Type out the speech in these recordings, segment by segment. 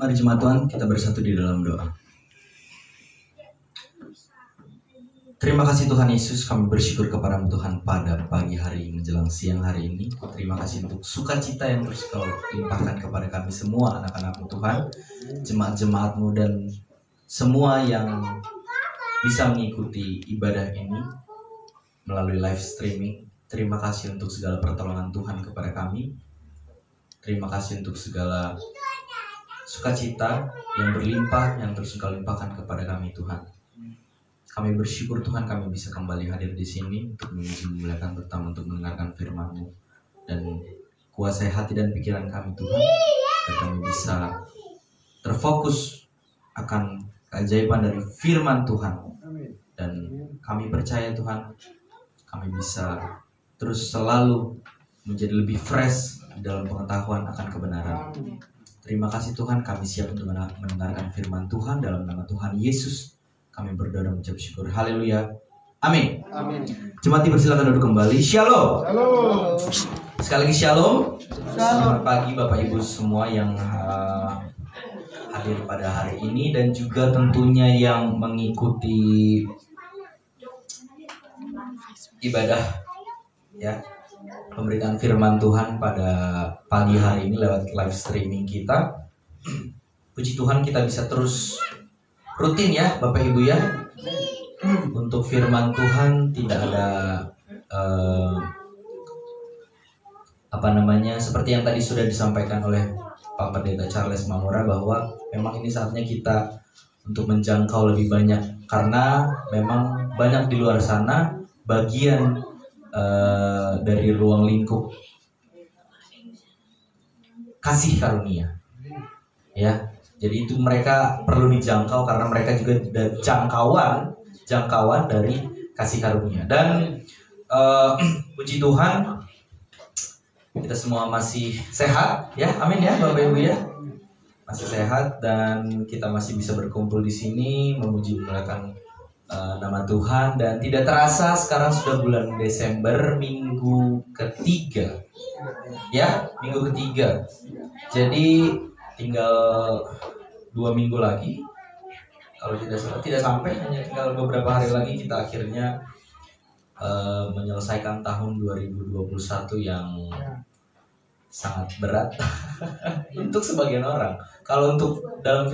Mari jemaat Tuhan, kita bersatu di dalam doa. Terima kasih Tuhan Yesus, kami bersyukur kepada-Mu Tuhan pada pagi hari menjelang siang hari ini. Terima kasih untuk sukacita yang terus Kau limpahkan kepada kami semua anak-anak-Mu Tuhan, jemaat-jemaat-Mu dan semua yang bisa mengikuti ibadah ini melalui live streaming. Terima kasih untuk segala pertolongan Tuhan kepada kami. Terima kasih untuk segala sukacita yang berlimpah yang terus Engkau limpahkan kepada kami Tuhan. Kami bersyukur Tuhan kami bisa kembali hadir di sini untuk memuliakan terutama untuk mendengarkan firman-Mu dan kuasai hati dan pikiran kami Tuhan, agar kami bisa terfokus akan keajaiban dari firman Tuhan. Dan kami percaya Tuhan kami bisa terus selalu menjadi lebih fresh dalam pengetahuan akan kebenaran. Terima kasih Tuhan, kami siap untuk mendengarkan firman Tuhan. Dalam nama Tuhan Yesus kami berdoa dan mengucap syukur. Haleluya. Amin. Amin. Jemaat dipersilakan duduk kembali. Shalom. Shalom. Sekali lagi shalom. Shalom. Selamat pagi Bapak Ibu semua yang hadir pada hari ini dan juga tentunya yang mengikuti ibadah ya, pemberitaan firman Tuhan pada pagi hari ini lewat live streaming kita. Puji Tuhan kita bisa terus rutin ya Bapak Ibu ya, untuk firman Tuhan tidak ada seperti yang tadi sudah disampaikan oleh Pak Pendeta Charles Mamora, bahwa memang ini saatnya kita untuk menjangkau lebih banyak, karena memang banyak di luar sana bagian dari ruang lingkup kasih karunia ya. Jadi itu mereka perlu dijangkau karena mereka juga jangkauan dari kasih karunia. Dan puji Tuhan kita semua masih sehat ya, amin ya Bapak Ibu ya, masih sehat dan kita masih bisa berkumpul di sini memuji memuliakan nama Tuhan. Dan tidak terasa sekarang sudah bulan Desember, minggu ketiga ya, minggu ketiga. Jadi tinggal 2 minggu lagi, kalau tidak sampai, hanya tinggal beberapa hari lagi kita akhirnya menyelesaikan tahun 2021 yang sangat berat untuk sebagian orang. Kalau untuk dalam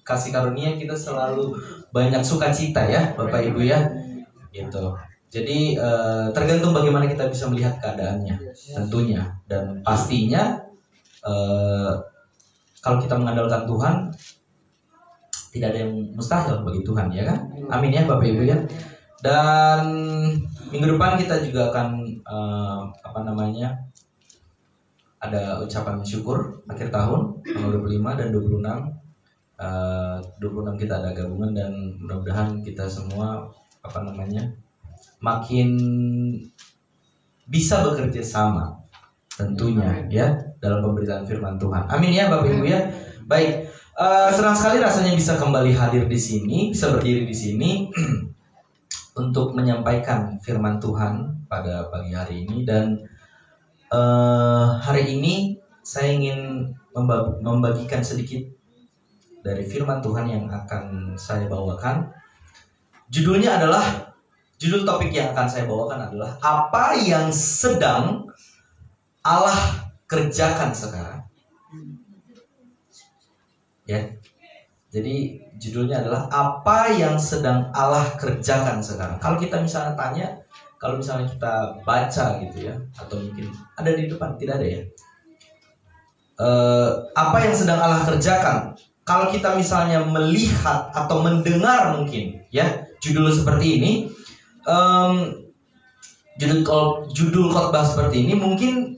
kasih karunia kita selalu banyak sukacita ya Bapak Ibu ya, gitu. Jadi tergantung bagaimana kita bisa melihat keadaannya tentunya, dan pastinya kalau kita mengandalkan Tuhan, tidak ada yang mustahil bagi Tuhan ya kan? Amin ya Bapak Ibu ya. Dan minggu depan kita juga akan ada ucapan syukur akhir tahun tanggal 25 dan 26. 26 kita ada gabungan, dan mudah-mudahan kita semua makin bisa bekerja sama tentunya ya dalam pemberitaan firman Tuhan. Amin ya Bapak Ibu ya. Baik, senang sekali rasanya bisa kembali hadir di sini, bisa berdiri di sini untuk menyampaikan firman Tuhan pada pagi hari ini. Dan hari ini saya ingin membagikan sedikit dari firman Tuhan yang akan saya bawakan. Judul topik yang akan saya bawakan adalah apa yang sedang Allah kerjakan sekarang. Ya. Jadi judulnya adalah apa yang sedang Allah kerjakan sekarang. Kalau kita misalnya tanya, kalau misalnya kita baca gitu ya, atau mungkin ada di depan, tidak ada ya. Apa yang sedang Allah kerjakan? Kalau kita misalnya melihat atau mendengar mungkin ya judul seperti ini, judul khotbah seperti ini, mungkin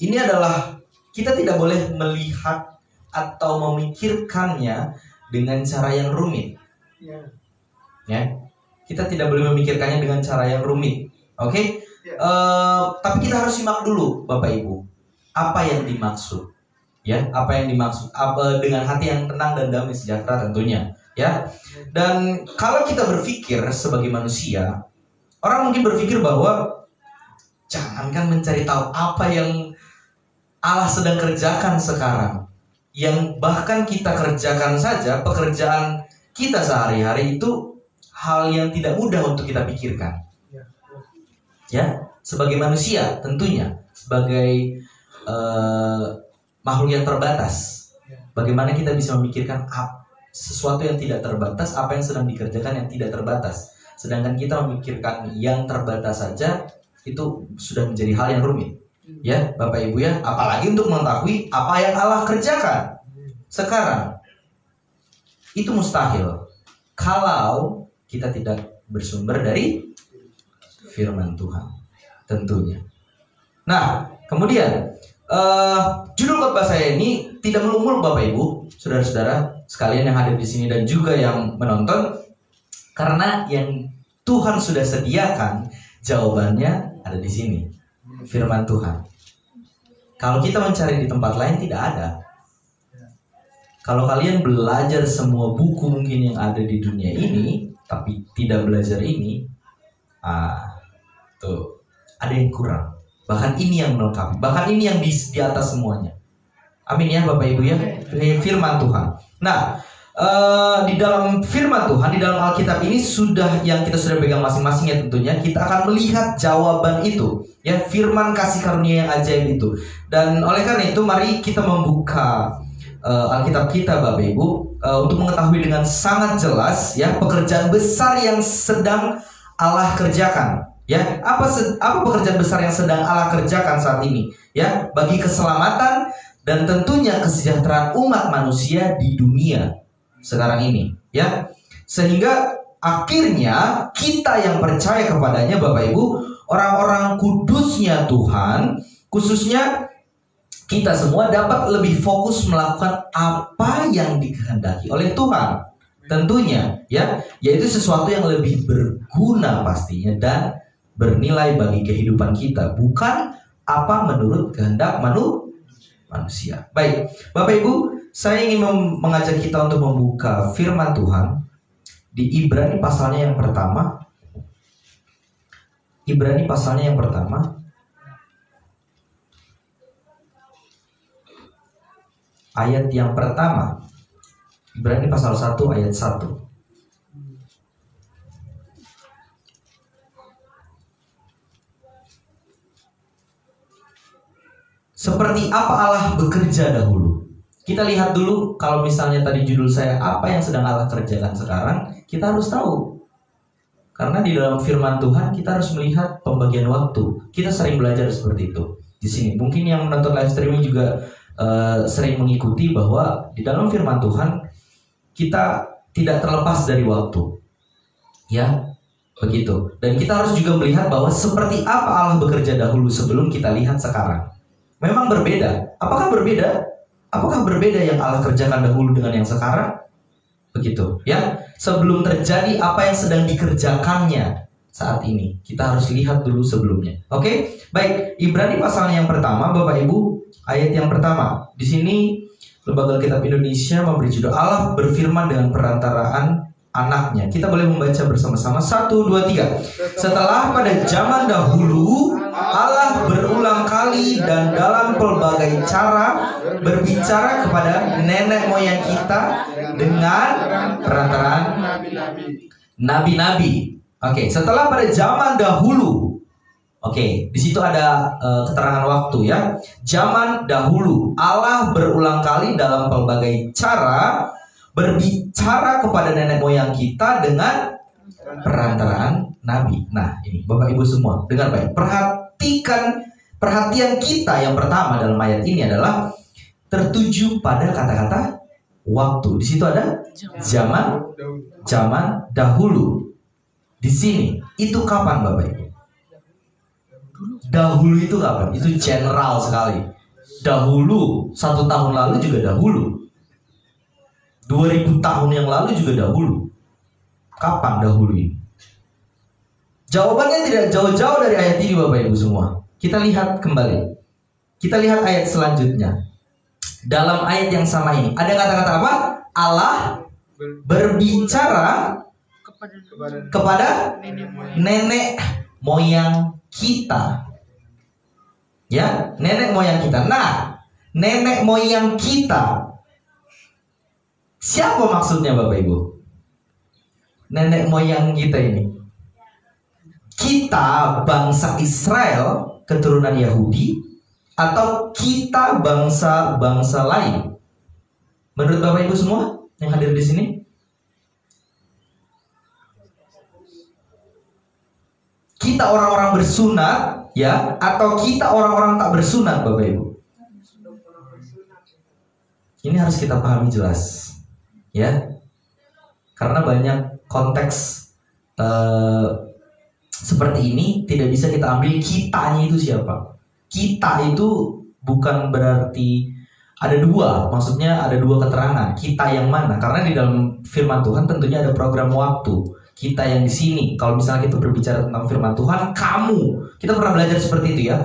ini adalah kita tidak boleh melihat atau memikirkannya dengan cara yang rumit. Ya, kita tidak boleh memikirkannya dengan cara yang rumit. Oke? Tapi kita harus simak dulu, Bapak Ibu, apa yang dimaksud. Ya, apa yang dimaksud? Dengan hati yang tenang dan damai sejahtera tentunya. Ya. Dan kalau kita berpikir sebagai manusia, orang mungkin berpikir bahwa jangankan mencari tahu apa yang Allah sedang kerjakan sekarang, yang bahkan kita kerjakan saja, pekerjaan kita sehari-hari itu hal yang tidak mudah untuk kita pikirkan. Ya, sebagai manusia tentunya, sebagai makhluk yang terbatas, bagaimana kita bisa memikirkan sesuatu yang tidak terbatas, apa yang sedang dikerjakan yang tidak terbatas. Sedangkan kita memikirkan yang terbatas saja itu sudah menjadi hal yang rumit. Ya, Bapak Ibu ya, apalagi untuk mengetahui apa yang Allah kerjakan sekarang. Itu mustahil kalau kita tidak bersumber dari firman Tuhan, tentunya. Nah, kemudian judul khotbah saya ini tidak melulu Bapak Ibu, saudara-saudara sekalian yang hadir di sini dan juga yang menonton, karena yang Tuhan sudah sediakan jawabannya ada di sini, firman Tuhan. Kalau kita mencari di tempat lain tidak ada. Kalau kalian belajar semua buku mungkin yang ada di dunia ini, tapi tidak belajar ini, tuh ada yang kurang. Bahkan ini yang melengkapi, bahkan ini yang di atas semuanya. Amin ya Bapak Ibu ya, firman Tuhan. Nah, di dalam firman Tuhan, di dalam Alkitab ini yang kita sudah pegang masing-masing ya tentunya, kita akan melihat jawaban itu, ya, firman kasih karunia yang ajaib itu. Dan oleh karena itu mari kita membuka Alkitab kita Bapak Ibu, untuk mengetahui dengan sangat jelas ya pekerjaan besar yang sedang Allah kerjakan. Ya, apa pekerjaan besar yang sedang Allah kerjakan saat ini? Ya, bagi keselamatan dan tentunya kesejahteraan umat manusia di dunia sekarang ini, ya. Sehingga akhirnya kita yang percaya kepadanya Bapak Ibu, orang-orang kudusnya Tuhan, khususnya kita semua dapat lebih fokus melakukan apa yang dikehendaki oleh Tuhan. Tentunya, ya, yaitu sesuatu yang lebih berguna pastinya dan bernilai bagi kehidupan kita, bukan apa menurut kehendak manusia. Baik, Bapak Ibu, saya ingin mengajak kita untuk membuka firman Tuhan di Ibrani pasalnya yang pertama. Ibrani pasalnya yang pertama. Ayat yang pertama. Ibrani pasal 1 ayat 1. Seperti apa Allah bekerja dahulu. Kita lihat dulu, kalau misalnya tadi judul saya apa yang sedang Allah kerjakan sekarang, kita harus tahu. Karena di dalam firman Tuhan kita harus melihat pembagian waktu. Kita sering belajar seperti itu. Di sini mungkin yang menonton live streaming juga sering mengikuti bahwa di dalam firman Tuhan kita tidak terlepas dari waktu. Ya, begitu. Dan kita harus juga melihat bahwa seperti apa Allah bekerja dahulu sebelum kita lihat sekarang. Memang berbeda. Apakah berbeda? Apakah berbeda yang Allah kerjakan dahulu dengan yang sekarang? Begitu, ya. Sebelum terjadi apa yang sedang dikerjakannya saat ini, kita harus lihat dulu sebelumnya. Oke? Baik, Ibrani pasalnya yang pertama, Bapak Ibu, ayat yang pertama. Di sini Lembaga Alkitab Indonesia memberi judul Allah berfirman dengan perantaraan anaknya. Kita boleh membaca bersama-sama. 1, 2, 3. Setelah pada zaman dahulu Allah berulang kali dan dalam pelbagai cara berbicara kepada nenek moyang kita dengan perantaraan nabi-nabi. Oke, setelah pada zaman dahulu. Oke, di situ ada keterangan waktu ya. Zaman dahulu Allah berulang kali dalam pelbagai cara berbicara kepada nenek moyang kita dengan perantaraan nabi. Nah, ini Bapak Ibu semua, dengar baik. Perhatian kita yang pertama dalam ayat ini adalah tertuju pada kata-kata waktu. Di situ ada zaman dahulu. Di sini itu kapan Bapak Ibu? Dahulu itu kapan? Itu general sekali. Dahulu, 1 tahun lalu juga dahulu. 2000 tahun yang lalu juga dahulu. Kapan dahulu ini? Jawabannya tidak jauh-jauh dari ayat ini Bapak Ibu semua. Kita lihat kembali. Kita lihat ayat selanjutnya. Dalam ayat yang sama ini ada kata-kata apa? Allah berbicara kepada nenek moyang kita. Ya, nenek moyang kita. Nah, nenek moyang kita Siapa maksudnya Bapak Ibu? Nenek moyang kita ini. Kita bangsa Israel, keturunan Yahudi, atau kita bangsa-bangsa lain? Menurut Bapak Ibu semua yang hadir di sini? Kita orang-orang bersunat, ya, atau kita orang-orang tak bersunat, Bapak Ibu? Ini harus kita pahami jelas, ya, karena banyak konteks seperti ini tidak bisa kita ambil kitanya itu siapa. Kita itu bukan berarti ada dua, maksudnya ada dua keterangan. Kita yang mana? Karena di dalam firman Tuhan tentunya ada program waktu. Kita yang di sini, kalau misalnya kita berbicara tentang firman Tuhan, kamu, kita pernah belajar seperti itu ya.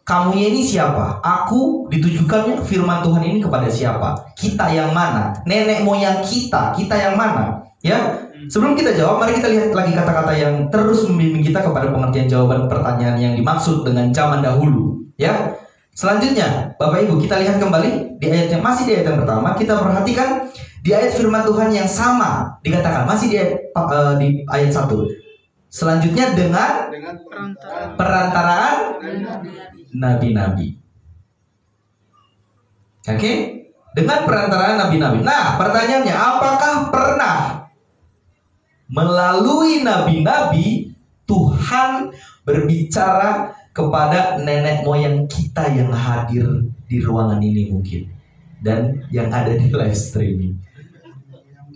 Kamunya ini siapa? Aku, ditujukannya firman Tuhan ini kepada siapa? Kita yang mana? Nenek moyang kita yang mana? Ya, sebelum kita jawab, mari kita lihat lagi kata-kata yang terus membimbing kita kepada pengertian jawaban pertanyaan yang dimaksud dengan zaman dahulu. Ya, selanjutnya, Bapak Ibu, kita lihat kembali di ayat yang masih di ayat yang pertama. Kita perhatikan di ayat firman Tuhan yang sama dikatakan masih di ayat 1. Selanjutnya dengan perantaraan nabi-nabi. Oke? Dengan perantaraan nabi-nabi. Nah, pertanyaannya, apakah pernah melalui nabi-nabi Tuhan berbicara kepada nenek moyang kita yang hadir di ruangan ini mungkin, dan yang ada di live streaming?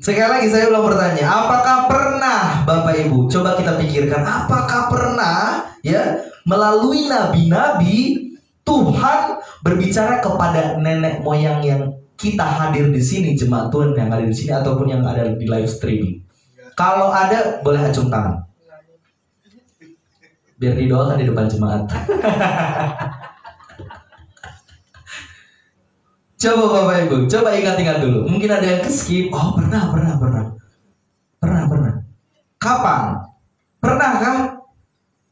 Sekali lagi saya ulang bertanya, apakah pernah Bapak Ibu, coba kita pikirkan, apakah pernah ya melalui nabi-nabi Tuhan berbicara kepada nenek moyang yang kita hadir di sini, jemaat Tuhan yang ada di sini ataupun yang ada di live streaming? Kalau ada, boleh acung tangan biar didoakan di depan jemaat. Coba Bapak Ibu, coba ingat-ingat dulu. Mungkin ada yang skip. Oh, pernah. Kapan? Pernahkah?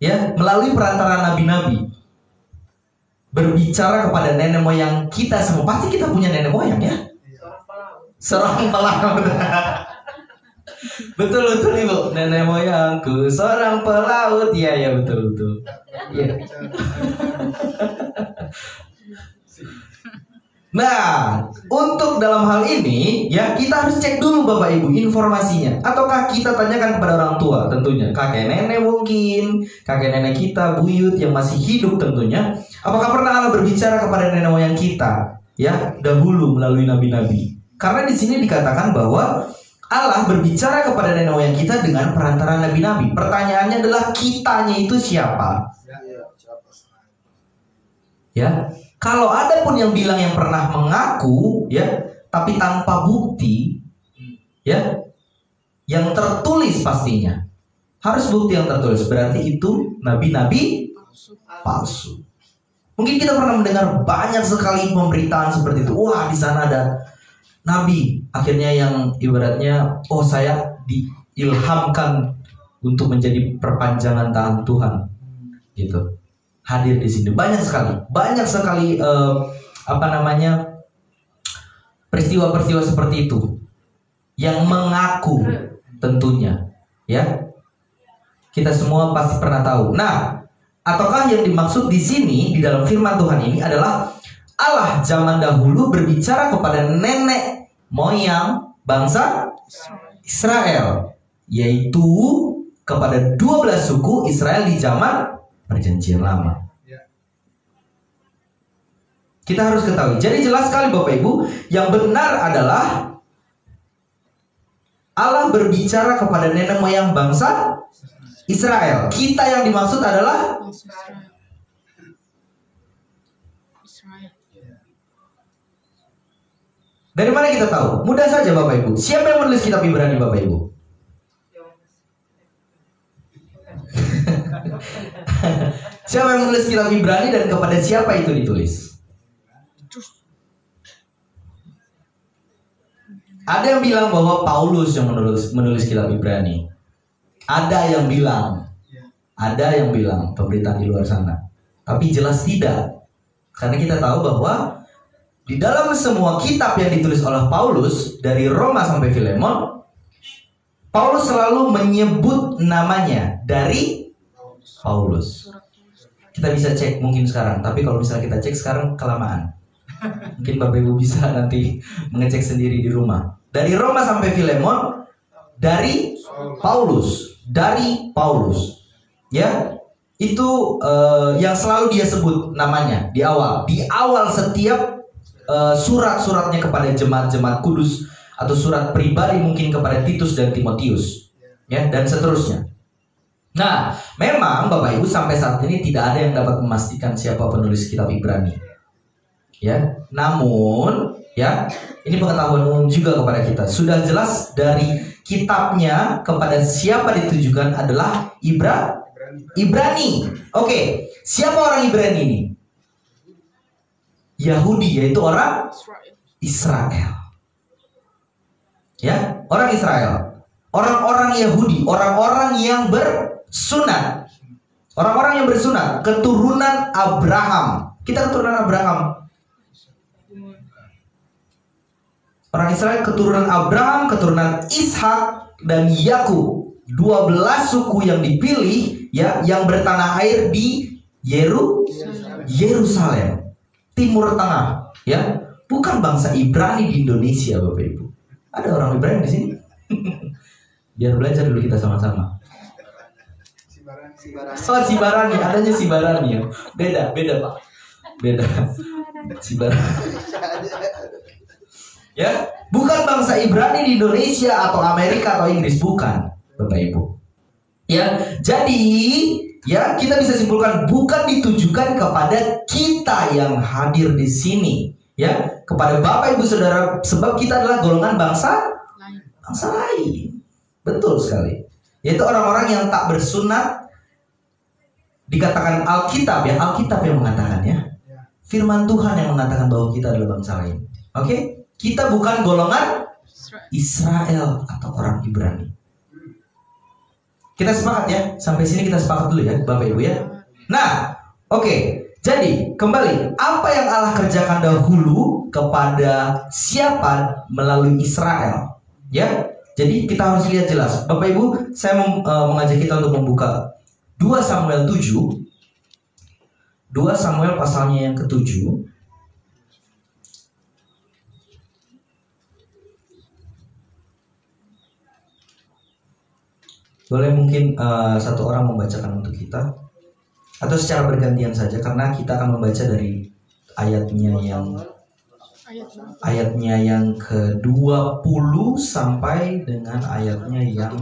Ya, melalui perantara nabi-nabi berbicara kepada nenek moyang kita semua. Pasti kita punya nenek moyang ya. Seorang pelaut. Betul Ibu. Nenek moyangku seorang pelaut. Iya betul. Iya. Nah, untuk dalam hal ini ya kita harus cek dulu Bapak Ibu informasinya. Ataukah kita tanyakan kepada orang tua tentunya, kakek nenek mungkin, kakek nenek kita, buyut yang masih hidup tentunya. Apakah pernah Allah berbicara kepada nenek moyang kita ya dahulu melalui nabi-nabi? Karena di sini dikatakan bahwa Allah berbicara kepada nenek moyang kita dengan perantara nabi-nabi. Pertanyaannya adalah kitanya itu siapa? Ya. Kalau ada pun yang bilang yang pernah mengaku ya, tapi tanpa bukti ya, yang tertulis pastinya harus bukti yang tertulis, berarti itu nabi-nabi palsu. Mungkin kita pernah mendengar banyak sekali pemberitaan seperti itu. Wah, di sana ada nabi, akhirnya yang ibaratnya, oh saya diilhamkan untuk menjadi perpanjangan tangan Tuhan, gitu. Hadir di sini banyak sekali peristiwa-peristiwa seperti itu yang mengaku tentunya ya, kita semua pasti pernah tahu. Nah, ataukah yang dimaksud di sini di dalam firman Tuhan ini adalah Allah zaman dahulu berbicara kepada nenek moyang bangsa Israel, yaitu kepada 12 suku Israel di zaman Perjanjian Lama. Kita harus ketahui. Jadi jelas sekali Bapak Ibu, yang benar adalah Allah berbicara kepada nenek moyang bangsa Israel. Kita yang dimaksud adalah Israel. Dari mana kita tahu? Mudah saja Bapak Ibu. Siapa yang menulis kitab Ibrani Bapak Ibu? Siapa yang menulis kitab Ibrani dan kepada siapa itu ditulis? Ada yang bilang bahwa Paulus yang menulis kitab Ibrani. Ada yang bilang pemberitaan di luar sana. Tapi jelas tidak. Karena kita tahu bahwa Di dalam semua kitab yang ditulis oleh Paulus, dari Roma sampai Filemon, Paulus selalu menyebut namanya dari Paulus. Kita bisa cek mungkin sekarang, tapi kalau misalnya kita cek sekarang kelamaan. Mungkin Bapak Ibu bisa nanti mengecek sendiri di rumah. Dari Roma sampai Filemon, dari Paulus, ya, itu yang selalu dia sebut namanya di awal setiap surat-suratnya kepada jemaat-jemaat kudus, atau surat pribadi mungkin kepada Titus dan Timotius, ya, dan seterusnya. Nah, memang Bapak Ibu sampai saat ini tidak ada yang dapat memastikan siapa penulis kitab Ibrani, ya. Namun, ya, ini pengetahuan umum juga kepada kita. Sudah jelas dari kitabnya kepada siapa ditujukan adalah Ibrani. Oke, siapa orang Ibrani ini? Yahudi, yaitu orang Israel. Ya, orang Israel, orang-orang Yahudi, orang-orang yang bersunat, keturunan Abraham. Kita keturunan Abraham. Orang Israel keturunan Abraham, keturunan Ishak dan Yakub. 12 suku yang dipilih, ya, yang bertanah air di Yerusalem, Timur Tengah, ya. Bukan bangsa Ibrani di Indonesia, Bapak Ibu. Ada orang Ibrani di sini. Biar belajar dulu kita sama-sama. Sibarani, adanya Sibarani ya. Beda Pak. Beda. Sibarani. Ya, bukan bangsa Ibrani di Indonesia atau Amerika atau Inggris, bukan, Bapak Ibu. Ya, jadi ya kita bisa simpulkan bukan ditujukan kepada kita yang hadir di sini. Ya, kepada Bapak Ibu Saudara, sebab kita adalah golongan bangsa lain. Betul sekali. Yaitu orang-orang yang tak bersunat. Dikatakan Alkitab, ya, Alkitab yang mengatakannya. Firman Tuhan yang mengatakan bahwa kita adalah bangsa lain. Oke? Kita bukan golongan Israel atau orang Ibrani. Kita sepakat ya. Sampai sini kita sepakat dulu ya, Bapak Ibu ya. Nah, oke. Jadi, kembali, apa yang Allah kerjakan dahulu kepada siapa melalui Israel? Ya, jadi kita harus lihat jelas. Bapak Ibu, saya mengajak kita untuk membuka 2 Samuel 7. 2 Samuel pasalnya yang ke-7. Boleh mungkin satu orang membacakan untuk kita, atau secara bergantian saja, karena kita akan membaca dari ayatnya yang ke-20 sampai dengan ayatnya yang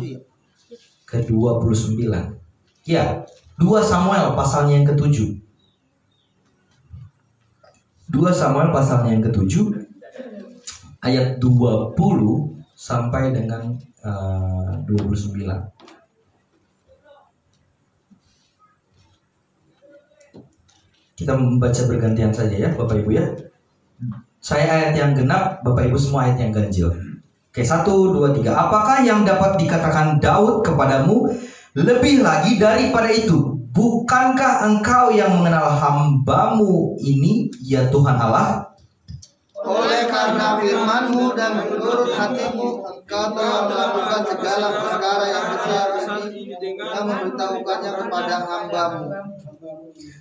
ke-29. Ya, 2 Samuel pasalnya yang ke-7. 2 Samuel pasalnya yang ke-7 ayat 20 sampai dengan 29. Kita membaca bergantian saja ya, Bapak Ibu ya. Saya ayat yang genap, Bapak Ibu semua ayat yang ganjil. Oke, 1, 2, 3. Apakah yang dapat dikatakan Daud kepadamu lebih lagi daripada itu? Bukankah engkau yang mengenal hambamu ini, ya Tuhan Allah? Oleh karena firman-Mu dan menurut hati-Mu, Engkau telah melakukan segala perkara yang besar ini dan memberitahukannya kepada hamba-Mu.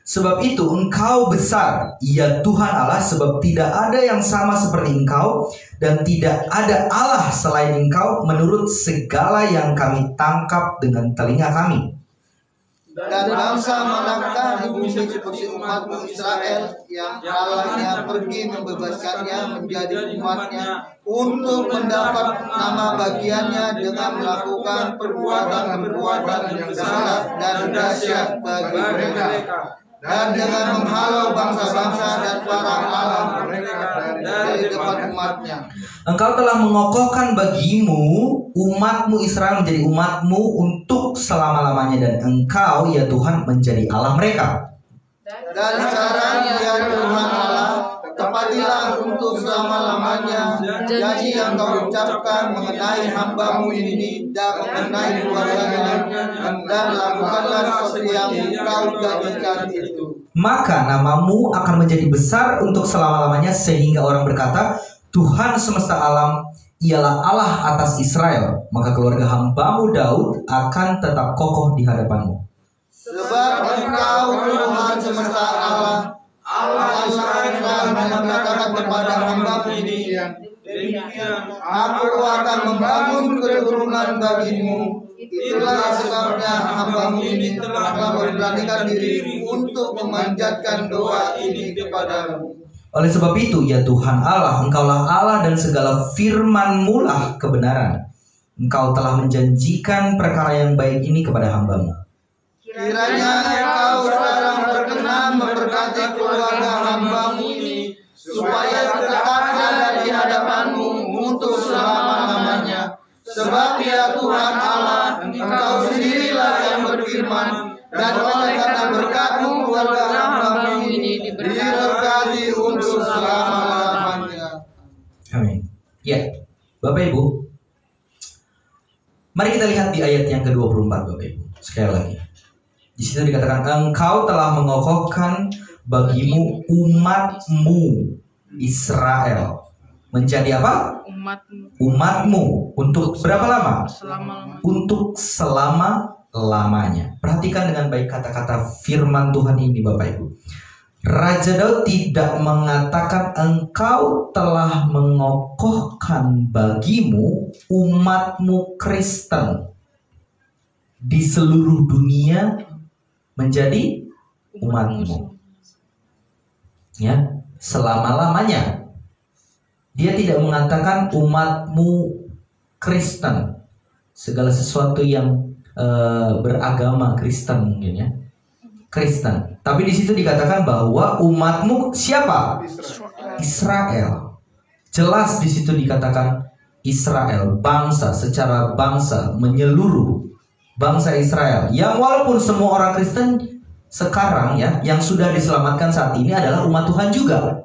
Sebab itu engkau besar, ya Tuhan Allah, sebab tidak ada yang sama seperti engkau, dan tidak ada Allah selain engkau, menurut segala yang kami tangkap dengan telinga kami. Dan bangsa manakah di bumi seperti umat-Mu Israel, yang Allahnya pergi membebaskannya menjadi umatnya, untuk mendapat nama bagiannya dengan melakukan perbuatan-perbuatan yang besar dan dahsyat bagi mereka, dan dengan menghalau bangsa-bangsa dan para Allah mereka dari depan umatnya. Engkau telah mengokohkan bagimu umatmu Israel menjadi umatmu untuk selama-lamanya, dan engkau ya Tuhan menjadi Allah mereka. Dan sekarang ya Tuhan Allah, tepatilah untuk selama-lamanya janji yang kau ucapkan mengenai hamba-Mu ini dan mengenai keluarganya, dan lakukanlah seperti yang kau janjikan itu. Maka namamu akan menjadi besar untuk selama-lamanya, sehingga orang berkata, Tuhan semesta alam ialah Allah atas Israel. Maka keluarga hamba-Mu Daud akan tetap kokoh di hadapan-Mu. Sebab Engkau Tuhan semesta Allah, Allah Israel telah mengatakan kepada hamba-Mu ini, Aku akan membangun keturunan bagimu. Itulah sebabnya hamba-Mu ini telah memberanikan diri untuk memanjatkan doa ini kepadamu. Oleh sebab itu, ya Tuhan Allah, Engkaulah Allah dan segala firman-Mu lah kebenaran. Engkau telah menjanjikan perkara yang baik ini kepada hamba-Mu. Kiranya Engkau sekarang berkenan memberkati keluarga hamba-Mu ini, supaya tetap ada di hadapan-Mu untuk selama-lamanya. Sebab ya Tuhan Allah, Engkau sendirilah yang berfirman, dan oleh karena berkat-Mu keluarga hamba-Mu ini diberkati untuk selama-lamanya. Amin. Ya, Bapak Ibu, mari kita lihat di ayat yang ke-24, Bapak Ibu. Sekali lagi, di situ dikatakan, Engkau telah mengokohkan bagimu umat-Mu Israel menjadi apa? Umat-Mu untuk berapa lama? Untuk selama-lamanya. Perhatikan dengan baik kata-kata firman Tuhan ini, Bapak Ibu. Raja Daud tidak mengatakan engkau telah mengokohkan bagimu umat-Mu Kristen di seluruh dunia menjadi umat-Mu, ya, selama-lamanya. Dia tidak mengatakan umat-Mu Kristen, segala sesuatu yang beragama Kristen mungkin, ya, Kristen. Tapi di situ dikatakan bahwa umat-Mu siapa? Israel. Jelas di situ dikatakan Israel, bangsa, secara bangsa menyeluruh. Bangsa Israel yang walaupun semua orang Kristen sekarang, ya, yang sudah diselamatkan saat ini adalah umat Tuhan juga.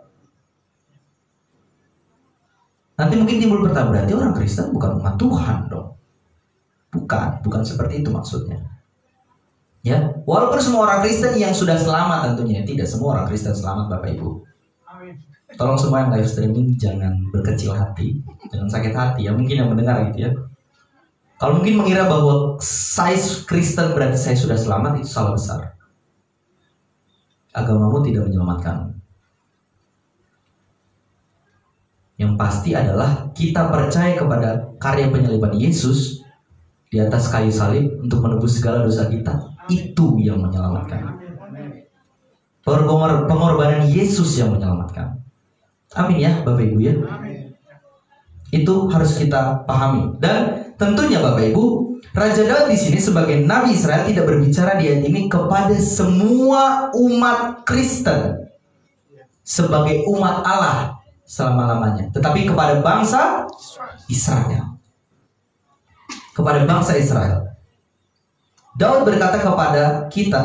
Nanti mungkin timbul pertanyaan, berarti orang Kristen bukan umat Tuhan dong? Bukan seperti itu maksudnya. Ya, walaupun semua orang Kristen yang sudah selamat, tentunya tidak semua orang Kristen selamat, Bapak Ibu. Tolong semua yang live streaming jangan berkecil hati, jangan sakit hati, ya, mungkin yang mendengar gitu, ya. Kalau mungkin mengira bahwa saya Kristen berarti saya sudah selamat, itu salah besar. Agamamu tidak menyelamatkan. Yang pasti adalah kita percaya kepada karya penyaliban Yesus di atas kayu salib untuk menebus segala dosa kita. Itu yang menyelamatkan. Pengorbanan Yesus yang menyelamatkan. Amin, ya Bapak Ibu, ya. Itu harus kita pahami. Dan tentunya Bapak Ibu, Raja Daud di sini sebagai Nabi Israel tidak berbicara di ayat ini kepada semua umat Kristen sebagai umat Allah selama-lamanya, tetapi kepada bangsa Israel. Kepada bangsa Israel. Daud berkata kepada kita,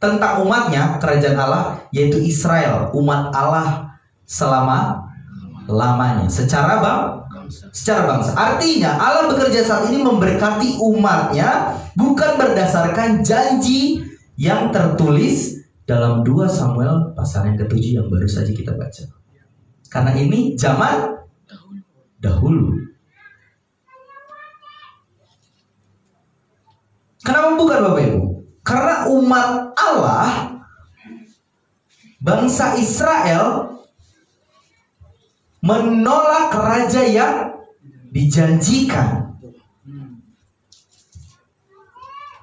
tentang umatnya, kerajaan Allah, yaitu Israel, umat Allah selama-lamanya, secara bangsa. Artinya Allah bekerja saat ini memberkati umatnya bukan berdasarkan janji yang tertulis dalam 2 Samuel pasal yang ke-7 yang baru saja kita baca. Karena ini zaman dahulu. Kenapa bukan, Bapak Ibu? Karena umat Allah, bangsa Israel, menolak raja yang dijanjikan.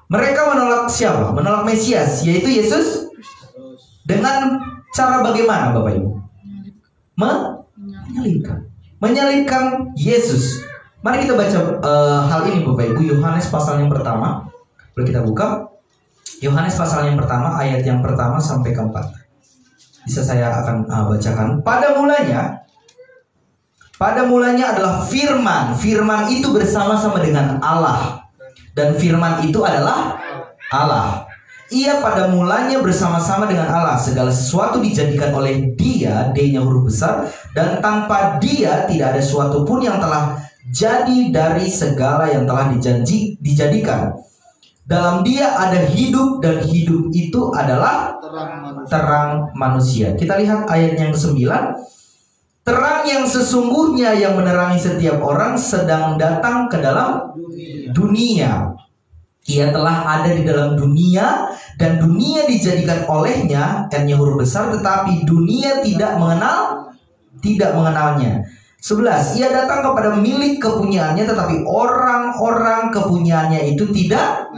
Mereka menolak siapa? Menolak Mesias, yaitu Yesus. Dengan cara bagaimana, Bapak Ibu? Menyalibkan Yesus. Mari kita baca hal ini, Bapak Ibu. Yohanes pasal yang pertama. Boleh kita buka? Yohanes pasal yang pertama, ayat yang pertama sampai ke-4. Bisa saya akan bacakan. Pada mulanya adalah firman. Firman itu bersama-sama dengan Allah. Dan firman itu adalah Allah. Ia pada mulanya bersama-sama dengan Allah. Segala sesuatu dijadikan oleh Dia, D-nya huruf besar, dan tanpa Dia tidak ada sesuatu pun yang telah jadi dari segala yang telah dijadikan. Dalam Dia ada hidup, dan hidup itu adalah terang manusia. Kita lihat ayat yang ke-9. Terang yang sesungguhnya yang menerangi setiap orang sedang datang ke dalam dunia. Ia telah ada di dalam dunia, dan dunia dijadikan olehnya, N-nya huruf besar, tetapi dunia tidak mengenalnya. 11. Ia datang kepada milik kepunyaannya, tetapi orang-orang kepunyaannya itu tidak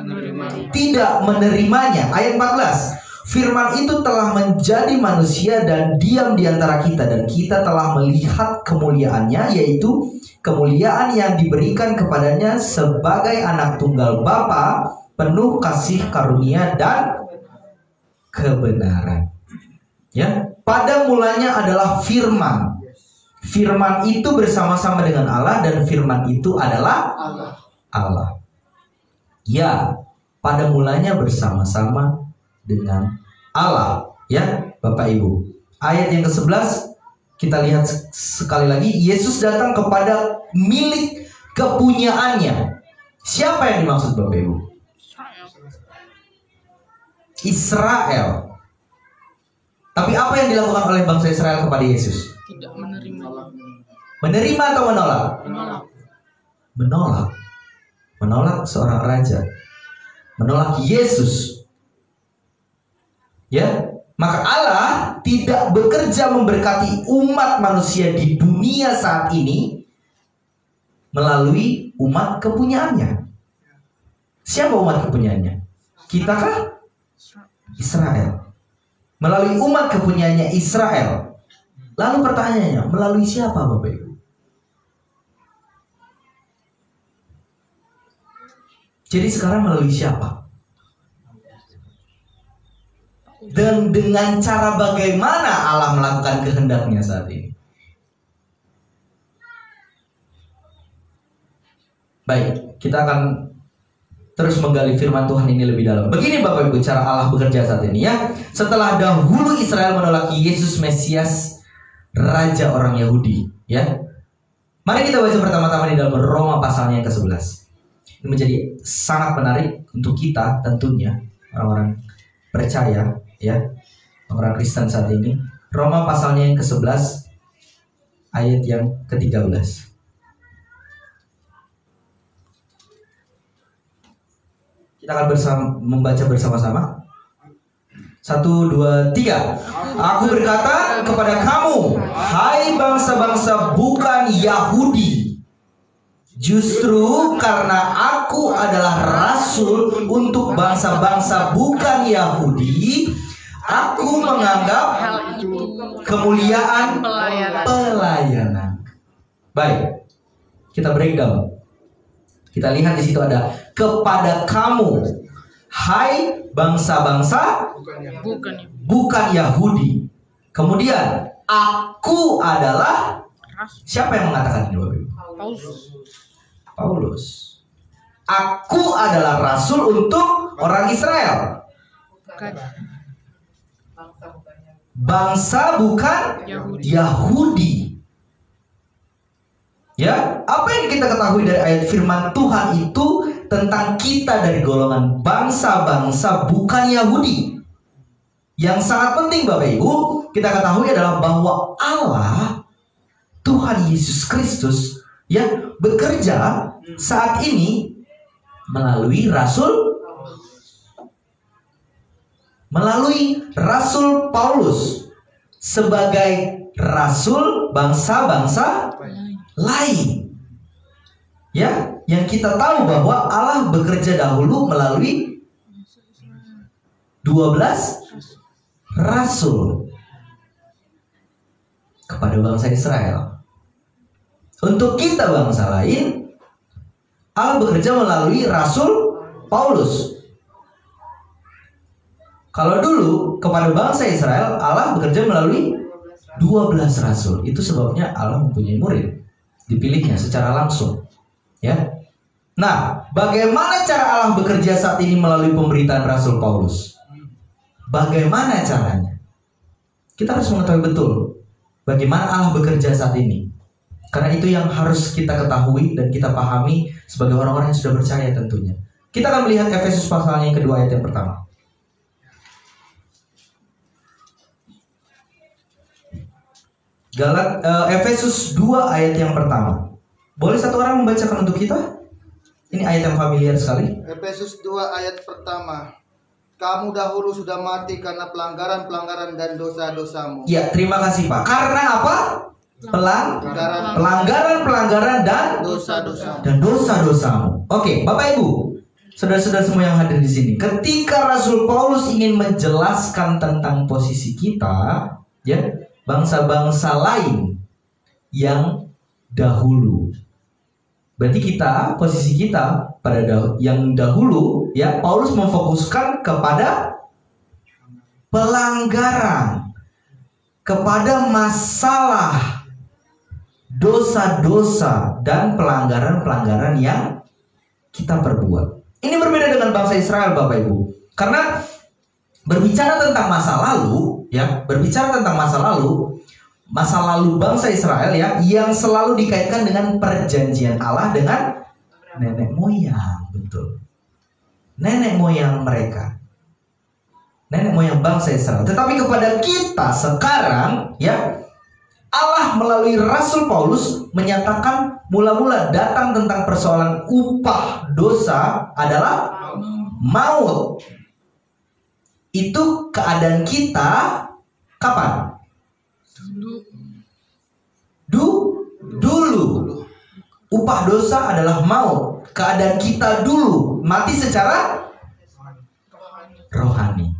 menerimanya. Ayat 14. Firman itu telah menjadi manusia dan diam di antara kita, dan kita telah melihat kemuliaannya, yaitu kemuliaan yang diberikan kepadanya sebagai anak tunggal Bapa, penuh kasih karunia dan kebenaran. Ya, pada mulanya adalah firman. Firman itu bersama-sama dengan Allah, dan firman itu adalah Allah. Ya, pada mulanya bersama-sama dengan Allah. Ya, Bapak Ibu. Ayat yang ke-11 kita lihat sekali lagi. Yesus datang kepada milik kepunyaannya. Siapa yang dimaksud, Bapak Ibu? Israel. Tapi apa yang dilakukan oleh bangsa Israel kepada Yesus? Tidak menerima. Menerima atau menolak? Menolak. Menolak seorang raja. Menolak Yesus. Ya, maka Allah tidak bekerja memberkati umat manusia di dunia saat ini melalui umat kepunyaannya. Siapa umat kepunyaannya? Kita kah? Israel. Melalui umat kepunyaannya Israel. Lalu pertanyaannya, melalui siapa, Bapak Ibu? Jadi sekarang melalui siapa? Dan dengan cara bagaimana Allah melakukan kehendaknya saat ini? Baik, kita akan terus menggali firman Tuhan ini lebih dalam. Begini Bapak Ibu cara Allah bekerja saat ini ya. Setelah dahulu Israel menolak Yesus Mesias, Raja orang Yahudi, ya. Mari kita baca pertama-tama di dalam Roma pasalnya yang ke-11. Ini menjadi sangat menarik untuk kita tentunya, orang-orang percaya, ya, orang Kristen saat ini. Roma pasalnya yang ke-11 ayat yang ke-13. Kita akan membaca bersama-sama. 1, 2, 3. Aku berkata kepada kamu, hai bangsa-bangsa bukan Yahudi, justru karena aku adalah rasul untuk bangsa-bangsa bukan Yahudi, aku menganggap kemuliaan pelayanan. Baik, kita breakdown. Kita lihat di situ ada kepada kamu, hai bangsa-bangsa bukan Yahudi. Kemudian aku adalah, siapa yang mengatakan ini, Bapak Ibu? Paulus. Aku adalah rasul untuk orang Israel. Bangsa bukan Yahudi. Ya, apa yang kita ketahui dari ayat firman Tuhan itu tentang kita dari golongan bangsa-bangsa bukan Yahudi. Yang sangat penting Bapak Ibu, kita ketahui adalah bahwa Allah, Tuhan Yesus Kristus, ya, bekerja saat ini melalui Rasul Paulus sebagai rasul bangsa-bangsa lain. Ya, yang kita tahu bahwa Allah bekerja dahulu melalui 12 rasul kepada bangsa Israel. Untuk kita bangsa lain, Allah bekerja melalui Rasul Paulus. Kalau dulu kepada bangsa Israel, Allah bekerja melalui 12 rasul. Itu sebabnya Allah mempunyai murid, dipilihnya secara langsung. Ya. Nah, bagaimana cara Allah bekerja saat ini melalui pemberitaan Rasul Paulus? Bagaimana caranya? Kita harus mengetahui betul bagaimana Allah bekerja saat ini. Karena itu yang harus kita ketahui dan kita pahami sebagai orang-orang yang sudah percaya tentunya. Kita akan melihat Efesus pasalnya yang kedua ayat yang pertama. Efesus 2 ayat yang pertama. Boleh satu orang membacakan untuk kita? Ini ayat yang familiar sekali. Efesus 2 ayat pertama. Kamu dahulu sudah mati karena pelanggaran-pelanggaran dan dosa-dosamu. Ya, terima kasih Pak. Karena apa? Pelanggaran-pelanggaran dan dosa-dosamu. Oke, Bapak Ibu, saudara-saudara semua yang hadir di sini. Ketika Rasul Paulus ingin menjelaskan tentang posisi kita, ya, bangsa-bangsa lain yang dahulu. Berarti posisi kita pada yang dahulu, ya, Paulus memfokuskan kepada pelanggaran, kepada masalah dosa-dosa dan pelanggaran-pelanggaran yang kita perbuat. Ini berbeda dengan bangsa Israel, Bapak Ibu. Karena berbicara tentang masa lalu, ya, masa lalu bangsa Israel, ya, yang selalu dikaitkan dengan perjanjian Allah dengan nenek moyang, betul. Nenek moyang mereka. Nenek moyang bangsa Israel. Tetapi kepada kita sekarang, ya, Allah melalui Rasul Paulus menyatakan mula-mula datang tentang persoalan upah dosa adalah maut. Itu keadaan kita kapan? Dulu. Upah dosa adalah maut. Keadaan kita dulu mati secara rohani.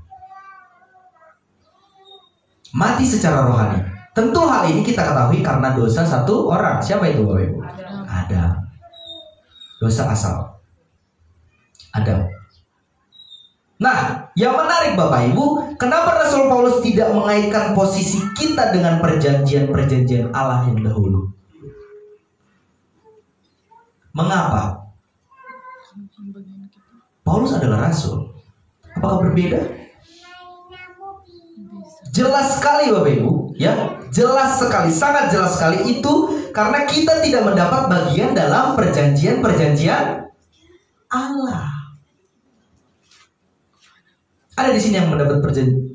Mati secara rohani. Tentu hal ini kita ketahui karena dosa satu orang. Siapa itu, Bapak Ibu? Adam. Dosa asal Adam. Nah, yang menarik Bapak Ibu, kenapa Rasul Paulus tidak mengaitkan posisi kita dengan perjanjian-perjanjian Allah yang dahulu? Mengapa? Paulus adalah rasul. Apakah berbeda? Jelas sekali Bapak Ibu, ya, jelas sekali, sangat jelas sekali itu karena kita tidak mendapat bagian dalam perjanjian-perjanjian Allah. Ada di sini yang mendapat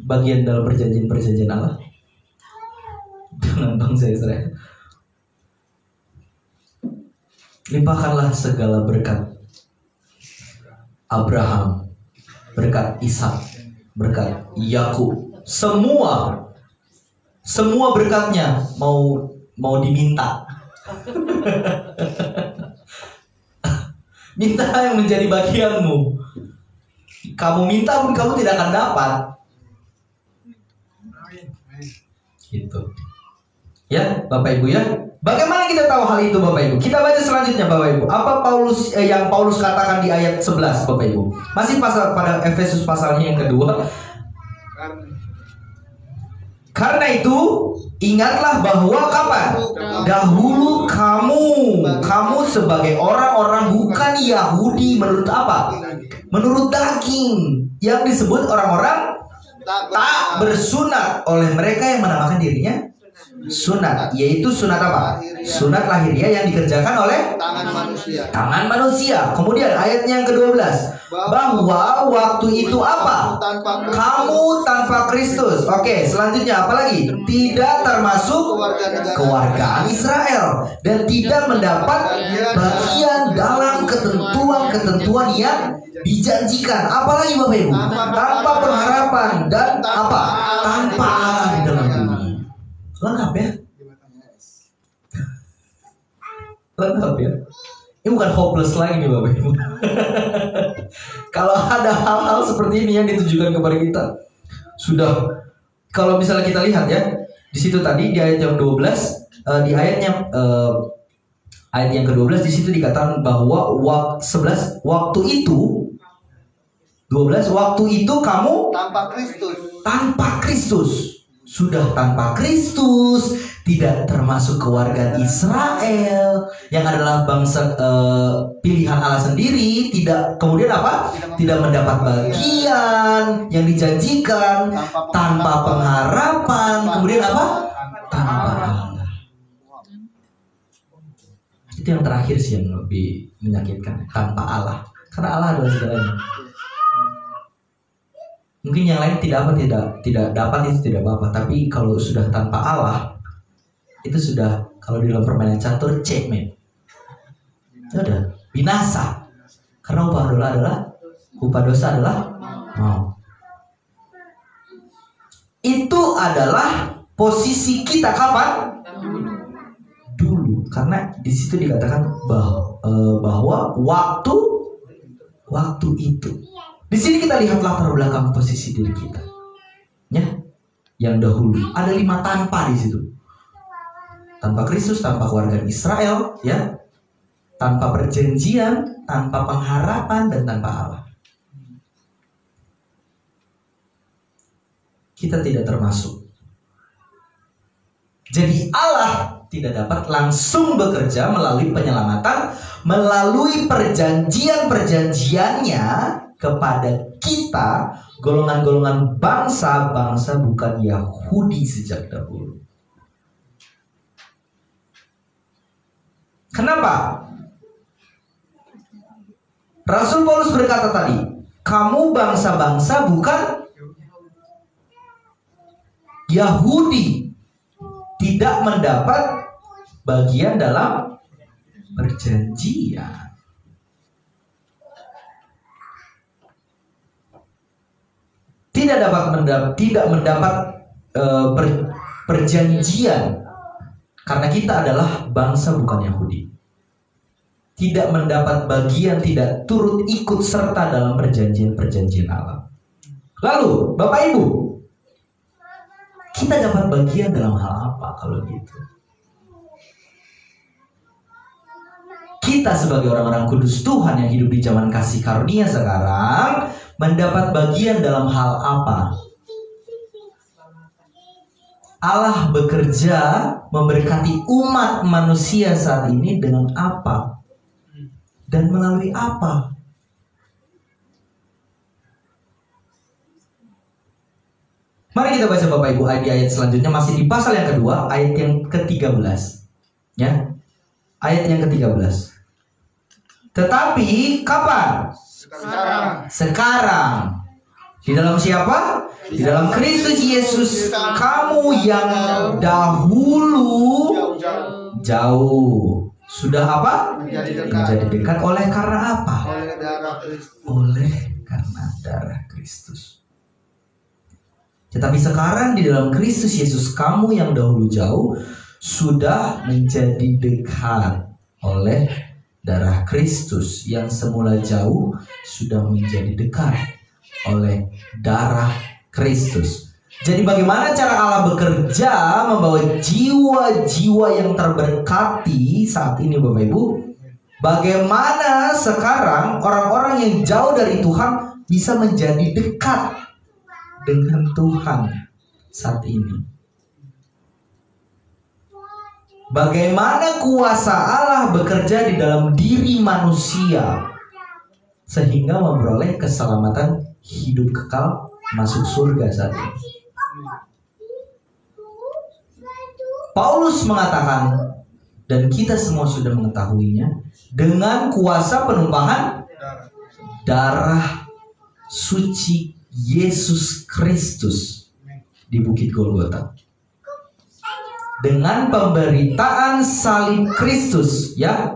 bagian dalam perjanjian-perjanjian Allah dengan bangsa Israel. Limpahkanlah segala berkat Abraham, berkat Ishak, berkat Yakub. Semua berkatnya mau diminta. Minta yang menjadi bagianmu. Kamu minta pun kamu tidak akan dapat. Gitu. Ya, Bapak Ibu, ya. Bagaimana kita tahu hal itu, Bapak Ibu? Kita baca selanjutnya, Bapak Ibu. Apa yang Paulus katakan di ayat 11, Bapak Ibu? Masih pada Efesus pasalnya yang kedua. Karena itu, ingatlah bahwa kapan? Dahulu kamu sebagai orang-orang bukan Yahudi menurut apa? Menurut daging, yang disebut orang-orang tak bersunat oleh mereka yang menamakan dirinya sunat, yaitu sunat apa? Sunat lahiriah yang dikerjakan oleh tangan manusia. Kemudian ayatnya yang ke-12, bahwa waktu itu apa? Kamu tanpa Kristus. Oke, selanjutnya apa lagi? Tidak termasuk kewargaan Israel dan tidak mendapat bagian dalam ketentuan-ketentuan yang dijanjikan. Apalagi Bapak Ibu? Tanpa pengharapan dan apa? Tanpa Allah di dalam bumi. Lengkap ya? Lengkap ya? Ini bukan hopeless lagi nih Bapak Ibu. Kalau ada hal-hal seperti ini yang ditujukan kepada kita, sudah, kalau misalnya kita lihat ya, di situ tadi di ayat yang 12, di ayatnya ayat yang ke-12 di situ dikatakan bahwa 11 waktu itu 12 waktu itu kamu tanpa Kristus. sudah tanpa Kristus, tidak termasuk keluarga Israel yang adalah bangsa pilihan Allah sendiri, tidak kemudian apa? Tidak mendapat bagian yang dijanjikan, tanpa pengharapan, kemudian apa? Tanpa Allah. Itu yang terakhir sih yang lebih menyakitkan, tanpa Allah. Karena Allah adalah segalanya. Mungkin yang lain tidak dapat itu tidak apa-apa, tapi kalau sudah tanpa Allah itu sudah, kalau di dalam permainan catur, checkmate. Itu udah binasa. Karena upah dosa adalah mau. Itu adalah posisi kita kapan? Dulu. Karena di situ dikatakan bahwa waktu itu. Di sini kita lihat latar belakang posisi diri kita, ya, yang dahulu ada 5 tanpa di situ. Tanpa Kristus, tanpa keluarga Israel, ya, tanpa perjanjian, tanpa pengharapan, dan tanpa Allah. Kita tidak termasuk. Jadi Allah tidak dapat langsung bekerja melalui penyelamatan, melalui perjanjian-perjanjiannya kepada kita, golongan-golongan bangsa-bangsa bukan Yahudi sejak dahulu. Kenapa? Rasul Paulus berkata tadi, kamu bangsa-bangsa bukan Yahudi, tidak mendapat bagian dalam perjanjian. Tidak mendapat perjanjian karena kita adalah bangsa bukan Yahudi. Tidak mendapat bagian, tidak turut ikut serta dalam perjanjian-perjanjian Allah. Lalu, Bapak Ibu, kita dapat bagian dalam hal apa kalau gitu? Kita sebagai orang-orang kudus Tuhan yang hidup di zaman kasih karunia sekarang mendapat bagian dalam hal apa? Allah bekerja memberkati umat manusia saat ini dengan apa? Dan melalui apa? Mari kita baca Bapak Ibu ayat selanjutnya, masih di pasal yang kedua, ayat yang ke-13. Ya. Ayat yang ke-13. Tetapi kapan? Sekarang. Di dalam siapa? Di dalam Kristus Yesus. Kamu yang dahulu jauh sudah apa? Menjadi dekat. Oleh karena apa? Oleh karena darah Kristus. Tetapi sekarang di dalam Kristus Yesus, kamu yang dahulu jauh sudah menjadi dekat oleh darah Kristus. Yang semula jauh sudah menjadi dekat oleh darah Kristus. Jadi bagaimana cara Allah bekerja membawa jiwa-jiwa yang terberkati saat ini Bapak Ibu? Bagaimana sekarang orang-orang yang jauh dari Tuhan bisa menjadi dekat dengan Tuhan saat ini? Bagaimana kuasa Allah bekerja di dalam diri manusia sehingga memperoleh keselamatan hidup kekal masuk surga saat ini. Paulus mengatakan, dan kita semua sudah mengetahuinya, dengan kuasa penumpahan darah suci Yesus Kristus di Bukit Golgota. Dengan pemberitaan salib Kristus, ya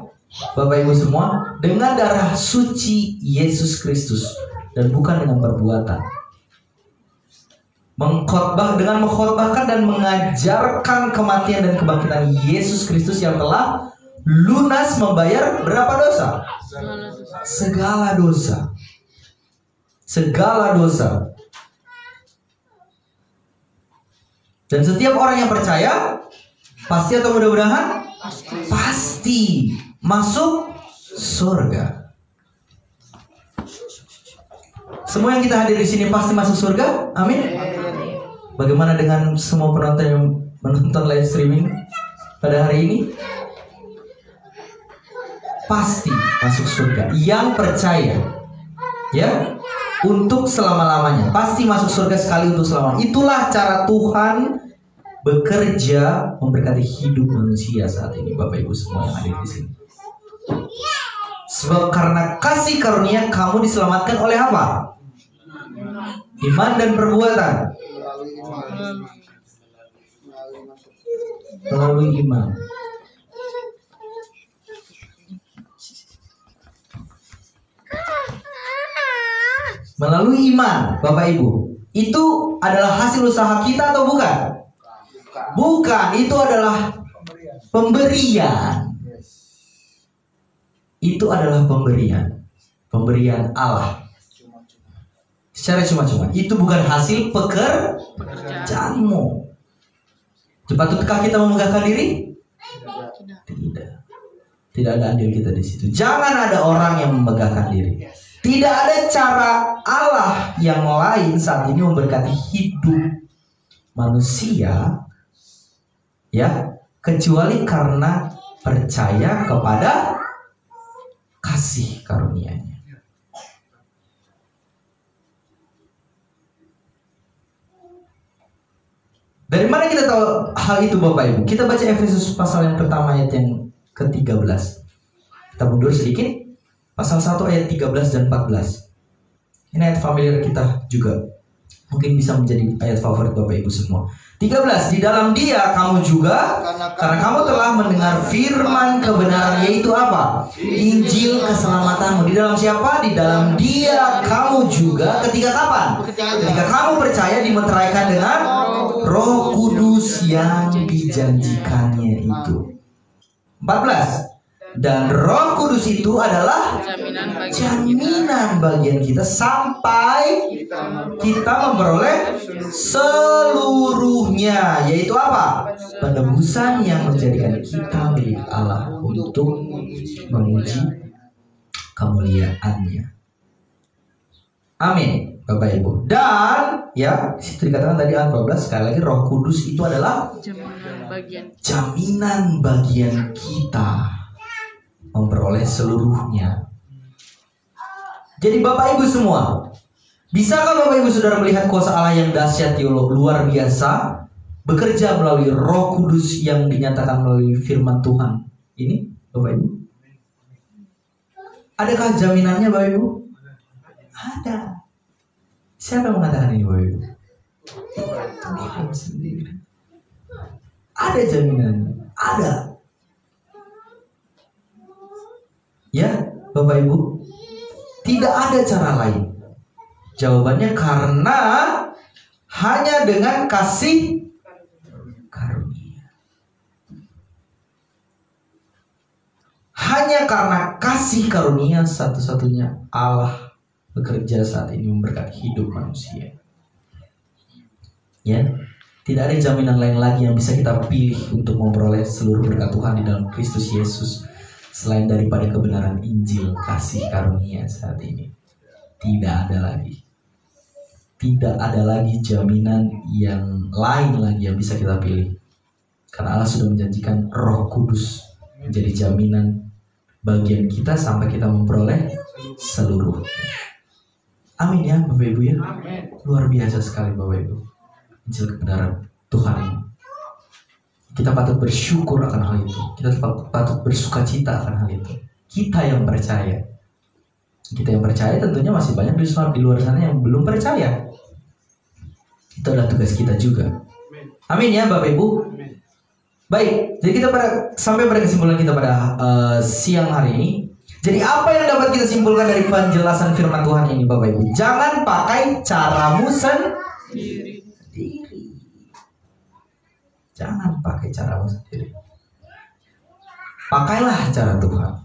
Bapak Ibu semua, dengan darah suci Yesus Kristus dan bukan dengan perbuatan. Dengan mengkhotbahkan dan mengajarkan kematian dan kebangkitan Yesus Kristus yang telah lunas membayar berapa dosa? Segala dosa. Segala dosa. Dan setiap orang yang percaya pasti atau mudah-mudahan pasti masuk surga. Semua yang kita hadir di sini pasti masuk surga. Amin. Bagaimana dengan semua penonton yang menonton live streaming pada hari ini? Pasti masuk surga. Yang percaya, ya, untuk selama-lamanya. Pasti masuk surga sekali untuk selamanya. Itulah cara Tuhan bekerja memberkati hidup manusia saat ini, Bapak Ibu semua yang ada di sini. Sebab karena kasih karunia kamu diselamatkan oleh apa? Iman dan perbuatan. Melalui iman. Melalui iman, Bapak Ibu. Itu adalah hasil usaha kita atau bukan? Bukan, itu adalah pemberian. Itu adalah pemberian Allah secara cuma-cuma. Itu bukan hasil pekerjaanmu. Patutkah kita memegahkan diri? Tidak. Tidak ada andil kita di situ. Jangan ada orang yang memegahkan diri. Tidak ada cara Allah yang lain saat ini memberkati hidup manusia, ya, kecuali karena percaya kepada kasih karunia-Nya. Dari mana kita tahu hal itu, Bapak Ibu? Kita baca Efesus pasal yang pertama ayat yang ke-13. Kita mundur sedikit. Pasal 1 ayat 13 dan 14. Ini ayat familiar kita juga. Mungkin bisa menjadi ayat favorit Bapak Ibu semua. 13, di dalam Dia kamu juga, karena kamu telah mendengar firman kebenaran, yaitu apa? Injil keselamatanmu. Di dalam siapa? Di dalam Dia kamu juga. Ketika kapan? Ketika kamu percaya dimeteraikan dengan Roh Kudus yang dijanjikannya itu. 14. Dan Roh Kudus itu adalah jaminan bagian kita sampai kita memperoleh seluruhnya, yaitu apa? Penebusan yang menjadikan kita milik Allah untuk memuji kemuliaan-Nya. Amin, Bapak Ibu. Dan ya, situ dikatakan tadi ayat 14, sekali lagi Roh Kudus itu adalah jaminan bagian kita memperoleh seluruhnya. Jadi Bapak Ibu semua, bisakah Bapak Ibu Saudara melihat kuasa Allah yang dahsyat, luar biasa, bekerja melalui Roh Kudus yang dinyatakan melalui firman Tuhan ini, Bapak Ibu? Adakah jaminannya, Bapak Ibu? Ada. Siapa yang mengatakan ini, Bapak Ibu? Tuhan sendiri. Ada jaminannya. Ada. Ya, Bapak Ibu, tidak ada cara lain. Jawabannya karena hanya dengan kasih karunia. Hanya karena kasih karunia satu-satunya Allah bekerja saat ini memberkati hidup manusia. Ya, tidak ada jaminan lain lagi yang bisa kita pilih untuk memperoleh seluruh berkat Tuhan di dalam Kristus Yesus selain daripada kebenaran Injil kasih karunia saat ini. Tidak ada lagi. Tidak ada lagi jaminan yang lain lagi yang bisa kita pilih. Karena Allah sudah menjanjikan Roh Kudus menjadi jaminan bagian kita sampai kita memperoleh seluruh. Amin ya Bapak Ibu ya. Luar biasa sekali Bapak Ibu. Injil kebenaran Tuhan ini. Kita patut bersyukur akan hal itu. Kita patut bersuka cita akan hal itu. Kita yang percaya. Kita yang percaya tentunya masih banyak di luar sana yang belum percaya. Itu adalah tugas kita juga. Amin ya Bapak Ibu. Baik, jadi kita sampai pada kesimpulan kita pada siang hari ini. Jadi apa yang dapat kita simpulkan dari penjelasan firman Tuhan ini Bapak Ibu? Jangan pakai caramu sendiri. Jangan pakai caramu sendiri. Pakailah cara Tuhan.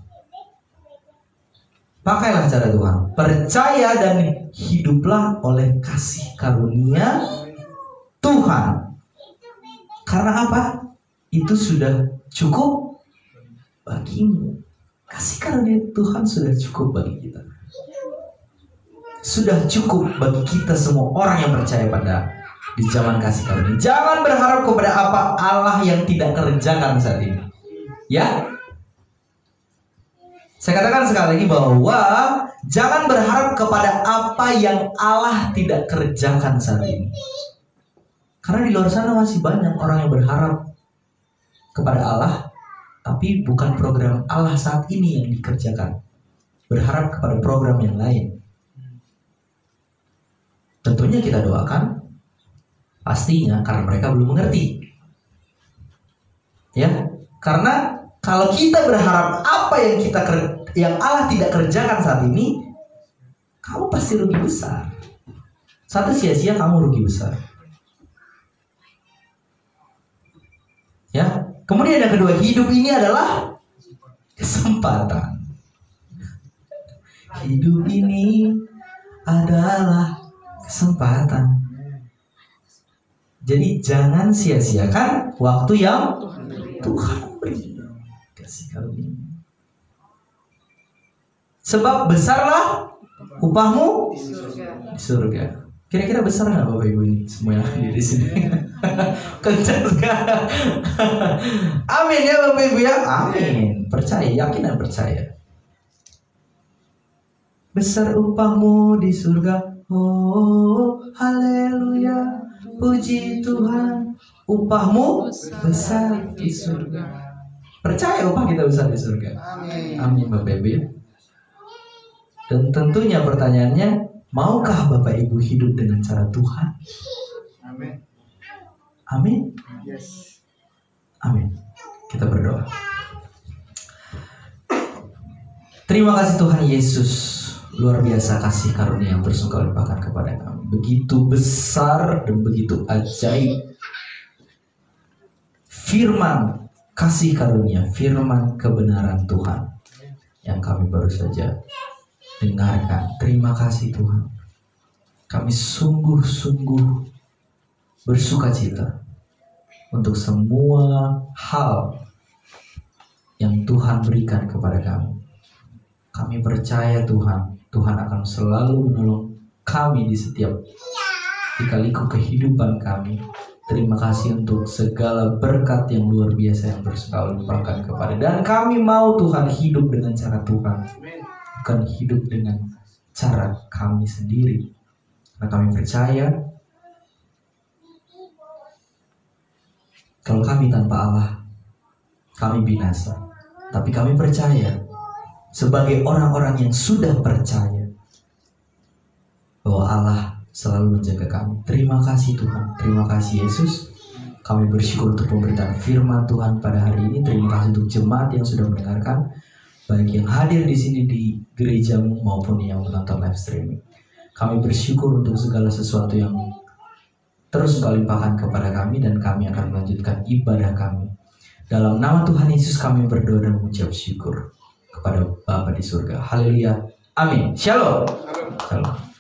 Pakailah cara Tuhan. Percaya dan hiduplah oleh kasih karunia Tuhan. Karena apa? Itu sudah cukup bagimu. Kasih karunia Tuhan sudah cukup bagi kita. Sudah cukup bagi kita semua orang yang percaya pada di zaman kasih karunia. Jangan berharap kepada apa Allah yang tidak kerjakan saat ini. Ya, saya katakan sekali lagi bahwa jangan berharap kepada apa yang Allah tidak kerjakan saat ini. Karena di luar sana masih banyak orang yang berharap kepada Allah, tapi bukan program Allah saat ini yang dikerjakan. Berharap kepada program yang lain. Tentunya kita doakan, pastinya karena mereka belum mengerti. Ya, karena kalau kita berharap apa yang Allah tidak kerjakan saat ini, kamu pasti rugi besar. Satu, sia-sia kamu rugi besar. Ya, kemudian yang kedua, hidup ini adalah kesempatan. Hidup ini adalah kesempatan. Jadi jangan sia-siakan waktu yang Tuhan beri. Kasih karunia. Sebab besarlah upahmu di surga. Kira-kira besar nggak Bapak Ibu ini semua yang hadir di sini? Kencang sekali. Amin ya Bapak Ibu ya. Amin. Percaya, yakin dan percaya. Besar upahmu di surga. Oh, haleluya. Puji Tuhan. Upahmu besar di surga. Percaya upah kita besar di surga. Amin. Amin Bapak Ibu ya. Dan tentunya pertanyaannya, maukah Bapak Ibu hidup dengan cara Tuhan? Amin. Amin. Yes. Amin. Kita berdoa. Terima kasih Tuhan Yesus. Luar biasa kasih karunia yang terus Engkau limpahkan kepada kami. Begitu besar dan begitu ajaib. Firman kasih karunia, firman kebenaran Tuhan yang kami baru saja dengarkan. Terima kasih Tuhan. Kami sungguh-sungguh bersuka cita untuk semua hal yang Tuhan berikan kepada kami. Kami percaya Tuhan akan selalu menolong kami di setiap lika-liku kehidupan kami. Terima kasih untuk segala berkat yang luar biasa yang terus Kau limpahkan kepada. Dan kami mau Tuhan hidup dengan cara Tuhan, bukan hidup dengan cara kami sendiri. Karena kami percaya kalau kami tanpa Allah, kami binasa. Tapi kami percaya sebagai orang-orang yang sudah percaya bahwa Allah selalu menjaga kami. Terima kasih Tuhan. Terima kasih Yesus. Kami bersyukur untuk pemberitaan firman Tuhan pada hari ini. Terima kasih untuk jemaat yang sudah mendengarkan, baik yang hadir di sini di gerejamu maupun yang menonton live streaming. Kami bersyukur untuk segala sesuatu yang terus Engkau limpahkan kepada kami, dan kami akan melanjutkan ibadah kami. Dalam nama Tuhan Yesus kami berdoa dan mengucap syukur kepada Bapa di surga. Haleluya. Amin. Shalom. Shalom.